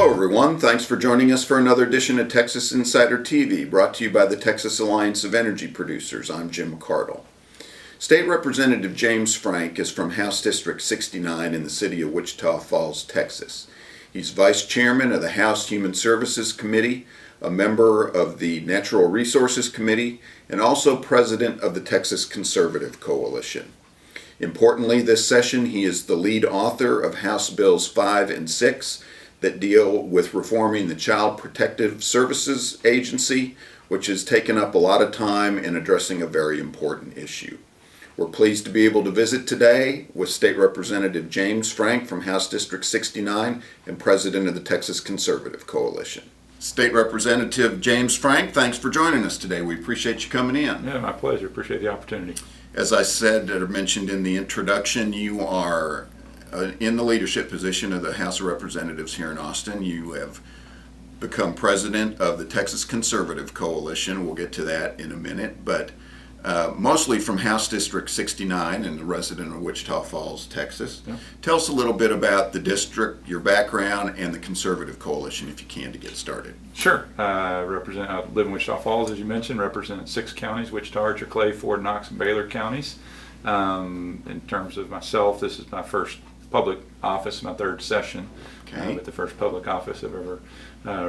Hello everyone, thanks for joining us for another edition of Texas Insider TV, brought to you by the Texas Alliance of Energy Producers. I'm Jim McCardle. State Representative James Frank is from House District 69 in the city of Wichita Falls, Texas. He's Vice Chairman of the House Human Services Committee, a member of the Natural Resources Committee, and also President of the Texas Conservative Coalition. Importantly, this session he is the lead author of House Bills 5 and 6 that deal with reforming the Child Protective Services Agency, which has taken up a lot of time in addressing a very important issue. We're pleased to be able to visit today with State Representative James Frank from House District 69 and President of the Texas Conservative Coalition. State Representative James Frank, thanks for joining us today. We appreciate you coming in. Yeah, my pleasure. Appreciate the opportunity. As I said or mentioned in the introduction, you are in the leadership position of the House of Representatives here in Austin. You have become president of the Texas Conservative Coalition. We'll get to that in a minute, but mostly from House District 69 and a resident of Wichita Falls, Texas. Yeah. Tell us a little bit about the district, your background, and the Conservative Coalition, if you can, to get started. Sure. I live in Wichita Falls, as you mentioned, represent 6 counties: Wichita, Archer, Clay, Ford, Knox, and Baylor counties. In terms of myself, this is my first public office, my 3rd session, but the first public office I've ever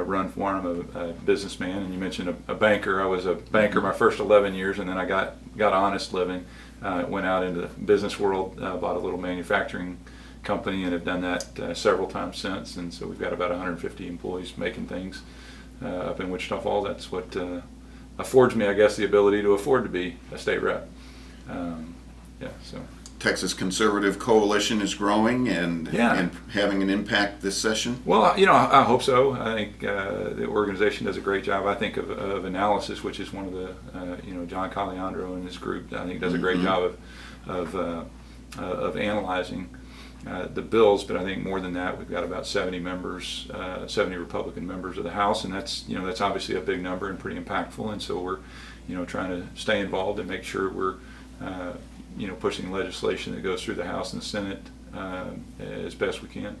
run for. I'm a businessman, and you mentioned a banker. I was a banker my first 11 years, and then I got honest living, went out into the business world, bought a little manufacturing company, and have done that several times since. And so we've got about 150 employees making things up in Wichita Falls. That's what affords me, I guess, the ability to afford to be a state rep. Texas Conservative Coalition is growing and having an impact this session? Well, I hope so. I think the organization does a great job, I think, of analysis, which is one of the, John Caliandro and his group, I think, does a great job of analyzing the bills. But I think more than that, we've got about 70 members, 70 Republican members of the House, and that's obviously a big number and pretty impactful. And so we're, trying to stay involved and make sure we're pushing legislation that goes through the House and the Senate as best we can.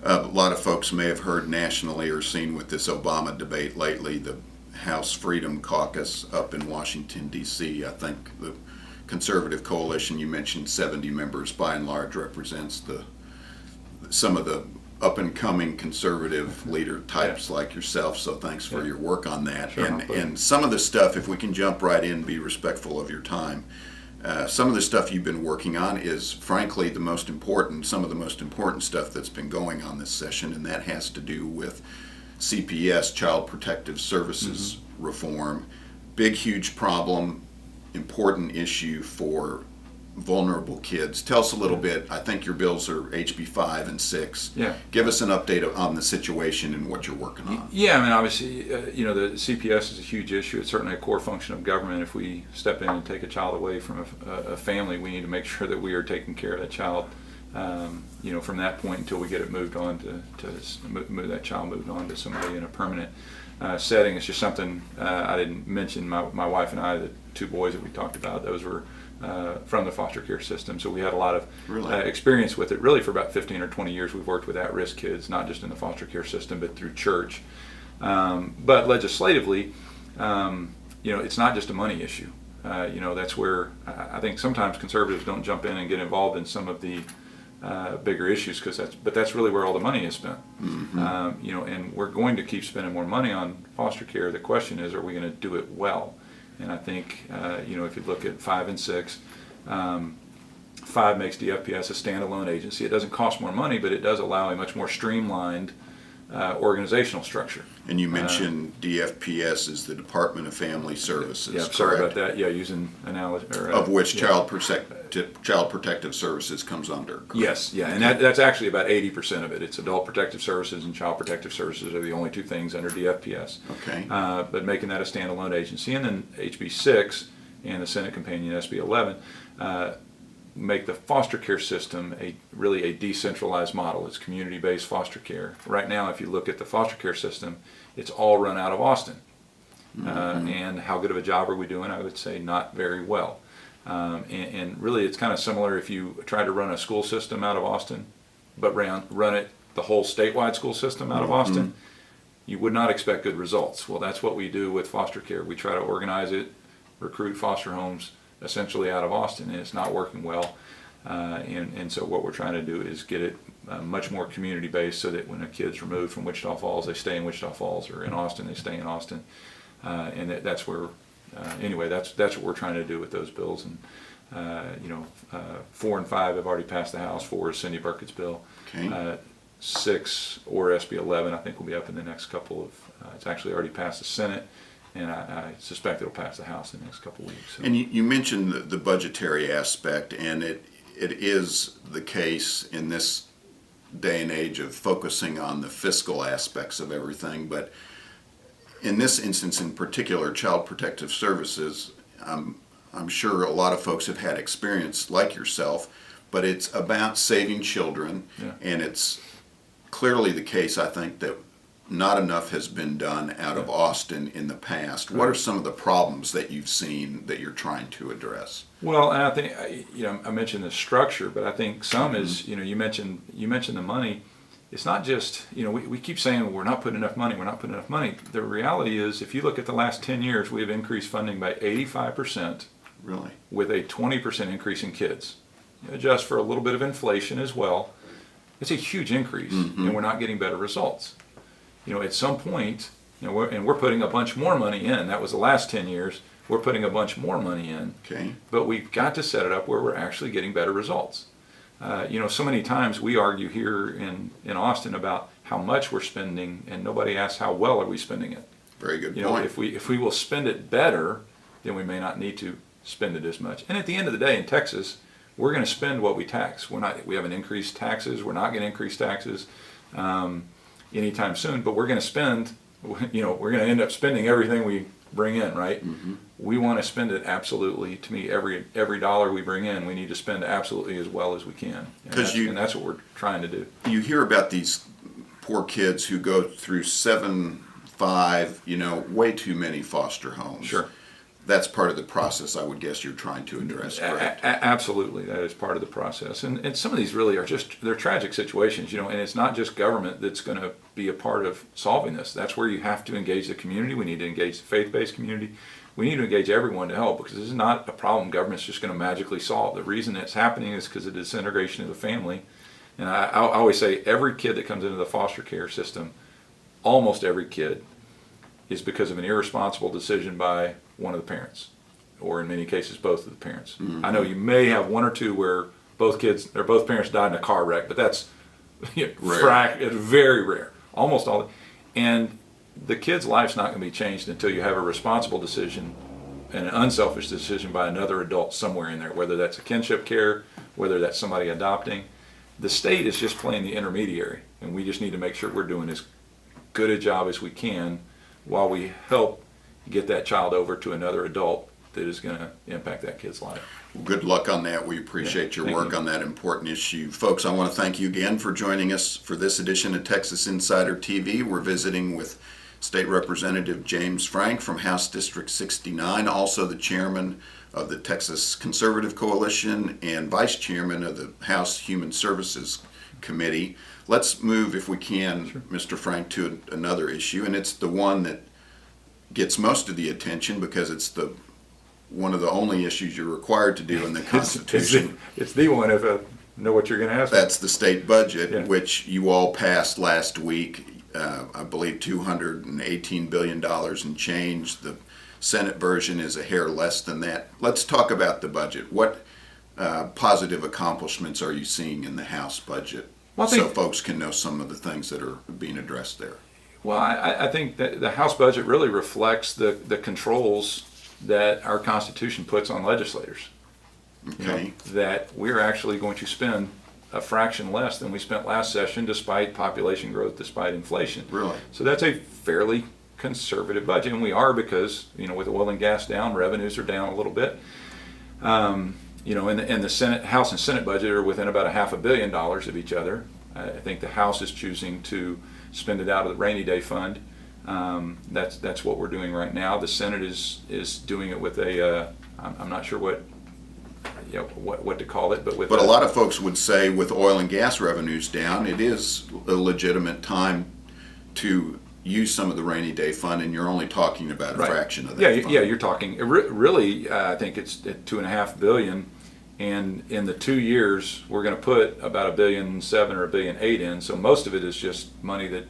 A lot of folks may have heard nationally or seen with this Obama debate lately, the House Freedom Caucus up in Washington, D.C. I think the Conservative Coalition, you mentioned 70 members, by and large represents some of the up-and-coming conservative leader types like yourself, so thanks for your work on that. Sure, and some of the stuff, if we can jump right in, be respectful of your time. Some of the stuff you've been working on is, frankly, some of the most important stuff that's been going on this session, and that has to do with CPS, Child Protective Services reform. Big, huge problem, important issue for vulnerable kids. Tell us a little bit. I think your bills are HB 5 and 6. Yeah. Give us an update on the situation and what you're working on. Yeah, I mean, obviously, the CPS is a huge issue. It's certainly a core function of government. If we step in and take a child away from a family, we need to make sure that we are taking care of that child, from that point until we get it moved on to move that child moved on to somebody in a permanent setting. It's just something I didn't mention. My wife and I, the 2 boys that we talked about, those were from the foster care system, so we had a lot of experience with it. Really, for about 15 or 20 years, we've worked with at-risk kids, not just in the foster care system, but through church. But legislatively, it's not just a money issue. That's where I think sometimes conservatives don't jump in and get involved in some of the bigger issues, but that's really where all the money is spent. And we're going to keep spending more money on foster care. The question is, are we going to do it well? And I think, if you look at 5 and 6, 5 makes DFPS a standalone agency. It doesn't cost more money, but it does allow a much more streamlined organizational structure. And you mentioned DFPS is the Department of Family Services. Yeah, sorry about that. Yeah, using analogy. Of which Child Protective Services comes under. Correct? Yes, yeah, and that's actually about 80% of it. It's Adult Protective Services and Child Protective Services are the only 2 things under DFPS. Okay. But making that a standalone agency, and then HB 6 and the Senate companion SB 11 make the foster care system really a decentralized model. It's community-based foster care. Right now, if you look at the foster care system, it's all run out of Austin. And how good of a job are we doing? I would say not very well. And really, it's kind of similar if you try to run a school system out of Austin, but run it the whole statewide school system out of Austin, you would not expect good results. Well, that's what we do with foster care. We try to organize it, recruit foster homes essentially out of Austin, and it's not working well. And so what we're trying to do is get it much more community based, so that when a kid's removed from Wichita Falls, they stay in Wichita Falls, or in Austin, they stay in Austin. And that's where, anyway, that's what we're trying to do with those bills. And 4 and 5 have already passed the House. 4 is Cindy Burkett's bill. Okay. 6, or SB 11, I think will be up in the next couple of. It's actually already passed the Senate, and I suspect it'll pass the House in the next couple of weeks. So. And you mentioned the budgetary aspect, and it is the case in this day and age of focusing on the fiscal aspects of everything. But in this instance in particular, Child Protective Services, I'm sure a lot of folks have had experience like yourself, but it's about saving children, and it's clearly the case, I think, that not enough has been done out of Austin in the past. What are some of the problems that you've seen that you're trying to address? Well, and I think I mentioned the structure, but I think some is you mentioned the money. It's not just we keep saying we're not putting enough money. The reality is, if you look at the last 10 years, we have increased funding by 85%. Really? With a 20% increase in kids. Adjust for a little bit of inflation as well. It's a huge increase, and we're not getting better results. At some point, we're putting a bunch more money in. That was the last 10 years. We're putting a bunch more money in. Okay. But we've got to set it up where we're actually getting better results. So many times we argue here in Austin about how much we're spending, and nobody asks how well are we spending it. Very good point. If we will spend it better, then we may not need to spend it as much. And at the end of the day, in Texas, we're going to spend what we tax. We haven't increased taxes. We're not going to increase taxes anytime soon. But we're going to spend. We're going to end up spending everything we bring in, right? We want to spend it absolutely. To me, every dollar we bring in, we need to spend absolutely as well as we can. And that's what we're trying to do. You hear about these poor kids who go through 7, 5, way too many foster homes. Sure. That's part of the process, I would guess, you're trying to address, correct? Absolutely, that is part of the process. And some of these really are they're tragic situations, and it's not just government that's going to be a part of solving this. That's where you have to engage the community. We need to engage the faith-based community. We need to engage everyone to help, because this is not a problem government's just going to magically solve. The reason that's happening is because of the disintegration of the family. And I always say every kid that comes into the foster care system, almost every kid, is because of an irresponsible decision by one of the parents, or in many cases both of the parents. I know you may have one or two where both parents died in a car wreck, but that's rare. It's very rare. Almost all. And the kid's life's not going to be changed until you have a responsible decision and an unselfish decision by another adult somewhere in there, whether that's a kinship care, whether that's somebody adopting. The state is just playing the intermediary, and we just need to make sure we're doing as good a job as we can while we help get that child over to another adult that is going to impact that kid's life. Good luck on that. We appreciate your work on that important issue. Folks, I want to thank you again for joining us for this edition of Texas Insider TV. We're visiting with State Representative James Frank from House District 69, also the chairman of the Texas Conservative Coalition and vice chairman of the House Human Services Committee. Let's move, if we can, Mr. Frank, to another issue, and it's the one that gets most of the attention because it's one of the only issues you're required to do in the Constitution. It's the one, if I know what you're going to ask. That's the state budget, which you all passed last week. I believe $218 billion and change. The Senate version is a hair less than that. Let's talk about the budget. What positive accomplishments are you seeing in the House budget, so folks can know some of the things that are being addressed there? Well, I think that the House budget really reflects the controls that our Constitution puts on legislators. Okay. That we're actually going to spend a fraction less than we spent last session, despite population growth, despite inflation. Really? So that's a fairly conservative budget, and we are because, with oil and gas down, revenues are down a little bit. And the Senate, House and Senate budget are within about $500 million of each other. I think the House is choosing to spend it out of the rainy day fund. That's what we're doing right now. The Senate is doing it with I'm not sure what what to call it. But a lot of folks would say with oil and gas revenues down, it is a legitimate time to use some of the rainy day fund, and you're only talking about a fraction of that. Yeah, fund. yeah, you're talking really. I think it's at $2.5 billion, and in the 2 years we're going to put about $1.7 billion or $1.8 billion in. So most of it is just money that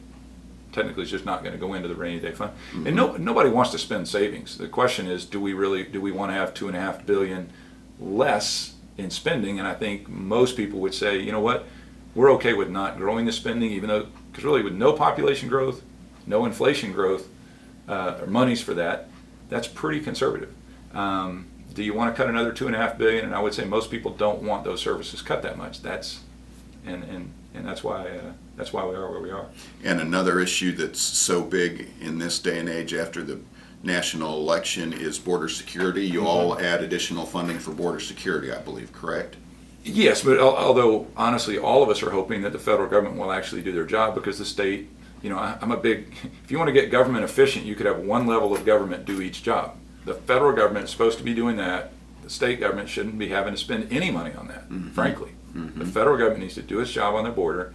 technically is just not going to go into the rainy day fund. Mm-hmm. And nobody wants to spend savings. The question is, do we want to have $2.5 billion less in spending? And I think most people would say, you know what, we're okay with not growing the spending, even though, because really with no population growth, no inflation growth, or monies for that, that's pretty conservative. Do you want to cut another $2.5 billion? And I would say most people don't want those services cut that much. That's why we are where we are. And another issue that's so big in this day and age after the national election is border security. You all add additional funding for border security, I believe, correct? Yes, but although honestly, all of us are hoping that the federal government will actually do their job, because the state, I'm a big, if you want to get government efficient, you could have one level of government do each job. The federal government is supposed to be doing that. The state government shouldn't be having to spend any money on that, frankly. The federal government needs to do its job on their border,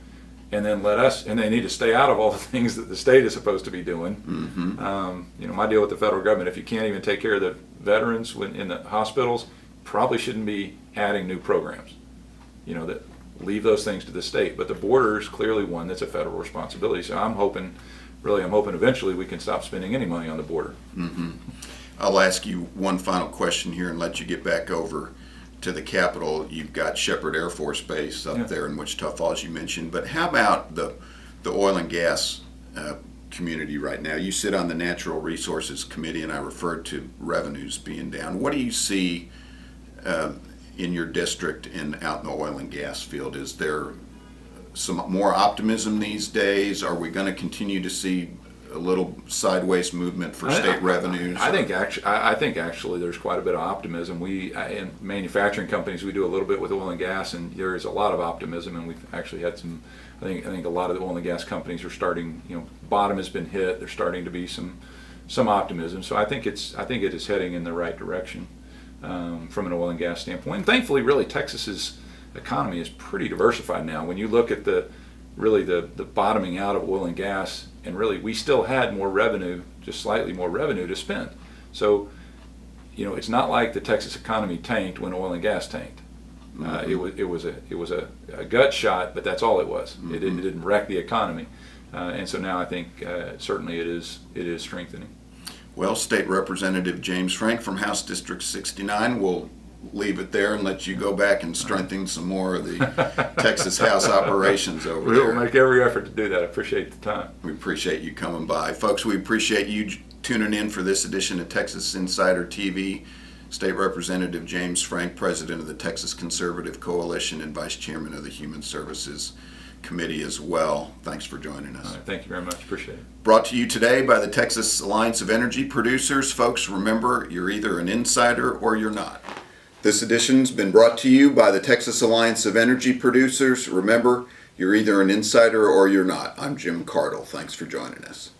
and then and they need to stay out of all the things that the state is supposed to be doing. My deal with the federal government, if you can't even take care of the veterans in the hospitals, probably shouldn't be adding new programs. That leave those things to the state. But the border is clearly one that's a federal responsibility. So I'm hoping eventually we can stop spending any money on the border. I'll ask you one final question here and let you get back over to the Capitol. You've got Shepherd Air Force Base up there in Wichita Falls, you mentioned. But how about the oil and gas community right now? You sit on the Natural Resources Committee, and I referred to revenues being down. What do you see in your district and out in the oil and gas field? Is there some more optimism these days? Are we going to continue to see a little sideways movement for state revenues? I think actually there's quite a bit of optimism. We in manufacturing companies, we do a little bit with oil and gas, and there is a lot of optimism, and we've actually had some. I think a lot of the oil and gas companies are starting. Bottom has been hit. There's starting to be some optimism. So I think it is heading in the right direction from an oil and gas standpoint. And thankfully, really, Texas's economy is pretty diversified now. When you look at the bottoming out of oil and gas, and really we still had more revenue, just slightly more revenue to spend. So, it's not like the Texas economy tanked when oil and gas tanked. It was a gut shot, but that's all it was. It didn't wreck the economy, and so now I think certainly it is strengthening. Well, State Representative James Frank from House District 69 will leave it there and let you go back and strengthen some more of the Texas House operations over there. We'll make every effort to do that. I appreciate the time. We appreciate you coming by. Folks, we appreciate you tuning in for this edition of Texas Insider TV. State Representative James Frank, President of the Texas Conservative Coalition and Vice Chairman of the Human Services Committee as well. Thanks for joining us. All right, thank you very much. Appreciate it. Brought to you today by the Texas Alliance of Energy Producers. Folks, remember, you're either an insider or you're not. This edition's been brought to you by the Texas Alliance of Energy Producers. Remember, you're either an insider or you're not. I'm Jim Cardle. Thanks for joining us.